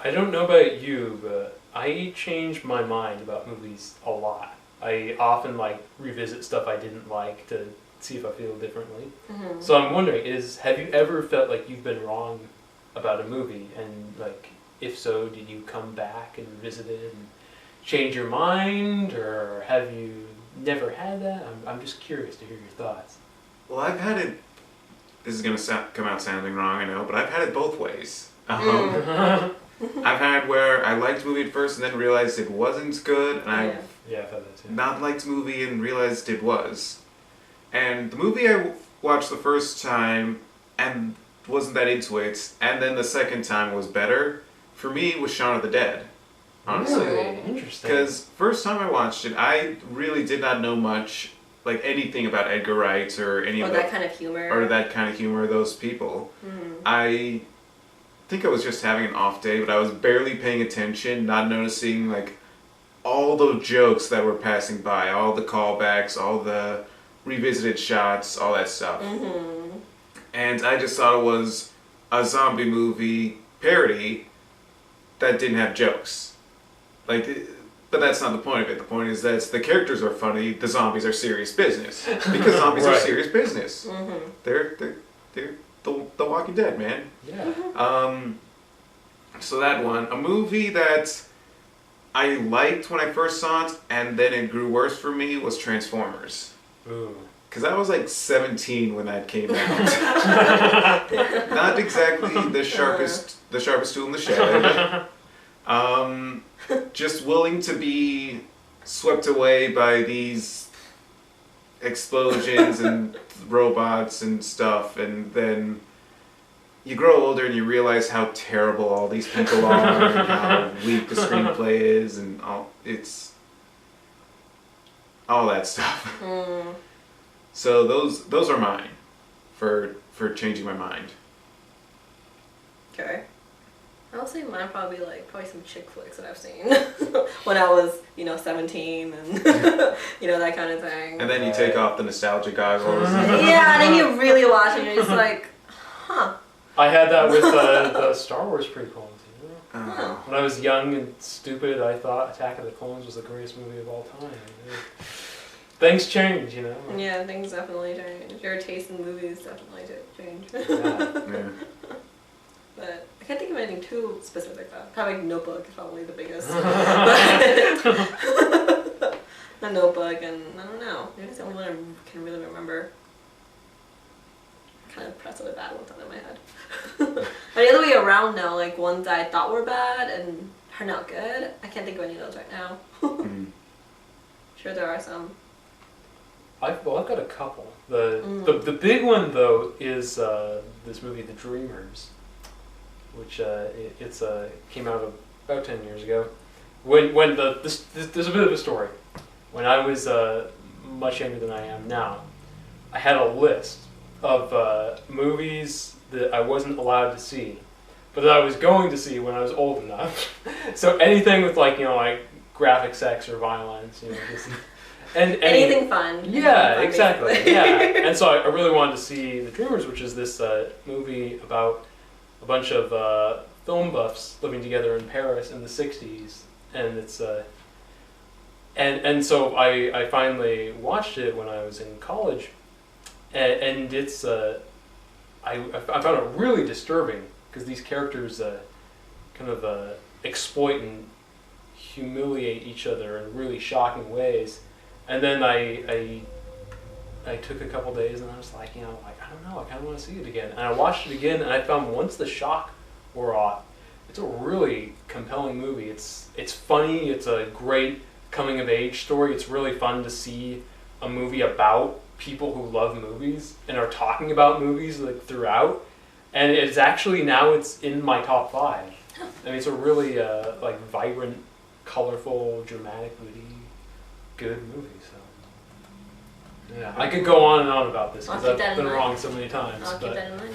I don't know about you, but I change my mind about movies a lot. I often revisit stuff I didn't like to see if I feel differently. Mm-hmm. So I'm wondering, have you ever felt like you've been wrong about a movie, and if so, did you come back and revisit it and change your mind, or have you never had that? I'm just curious to hear your thoughts. Well, I've had it. This is gonna come out sounding wrong, I know, but I've had it both ways. I've had where I liked a movie at first and then realized it wasn't good, and I've I've had that too. not liked a movie and realized it was. And the movie I watched the first time and wasn't that into it, and then the second time was better, for me was Shaun of the Dead, honestly. Really? Interesting. Because first time I watched it, I really did not know much, anything about Edgar Wright or any of that kind of humor. Or that kind of humor, those people. Mm-hmm. I think I was just having an off day, but I was barely paying attention, not noticing all the jokes that were passing by, all the callbacks, all the revisited shots, all that stuff. Mm-hmm. And I just thought it was a zombie movie parody that didn't have jokes. But that's not the point of it. The point is that the characters are funny, the zombies are serious business. Because zombies are serious business. Mm-hmm. They're the Walking Dead, man. Yeah. So that one. A movie that I liked when I first saw it, and then it grew worse for me, was Transformers. Ooh. Because I was 17 when that came out. Not exactly the sharpest tool in the shed. Just willing to be swept away by these explosions and robots and stuff, and then you grow older and you realize how terrible all these people are and how weak the screenplay is and all that stuff. Mm. So those are mine for changing my mind. Okay. I'll say mine probably some chick flicks that I've seen when I was 17 and that kind of thing. And then you take off the nostalgia goggles. Yeah, and then you really watch and you're just like, huh. I had that with the Star Wars prequels. Oh. When I was young and stupid, I thought Attack of the Clones was the greatest movie of all time. Things change, Yeah, things definitely change. Your taste in movies definitely change. Yeah. But I can't think of anything too specific though. Probably Notebook is probably the biggest. The Notebook, and I don't know. Maybe it's the only one I can really remember. Kind of pressed with bad ones on in my head. But the other way around now, ones I thought were bad and turned out good. I can't think of any of those right now. Sure, there are some. I've got a couple. The big one though is this movie, The Dreamers, which it's came out about 10 years ago. When there's a bit of a story. When I was much younger than I am now, I had a list of movies that I wasn't allowed to see, but that I was going to see when I was old enough. So anything with graphic sex or violence, Anything fun. Yeah, exactly. Yeah, and so I really wanted to see The Dreamers, which is this movie about a bunch of film buffs living together in Paris in the '60s, and it's and so I finally watched it when I was in college, and it's I found it really disturbing because these characters kind of exploit and humiliate each other in really shocking ways. And then I took a couple days and I was like, I don't know, I kind of want to see it again. And I watched it again and I found once the shock wore off, it's a really compelling movie. It's funny, it's a great coming of age story. It's really fun to see a movie about people who love movies and are talking about movies throughout. And it's actually now it's in my top 5. I mean, it's a really vibrant, colorful, dramatic, witty, good movie. So yeah, I could go on and on about this because I've been wrong so many times. I'll keep that in mind.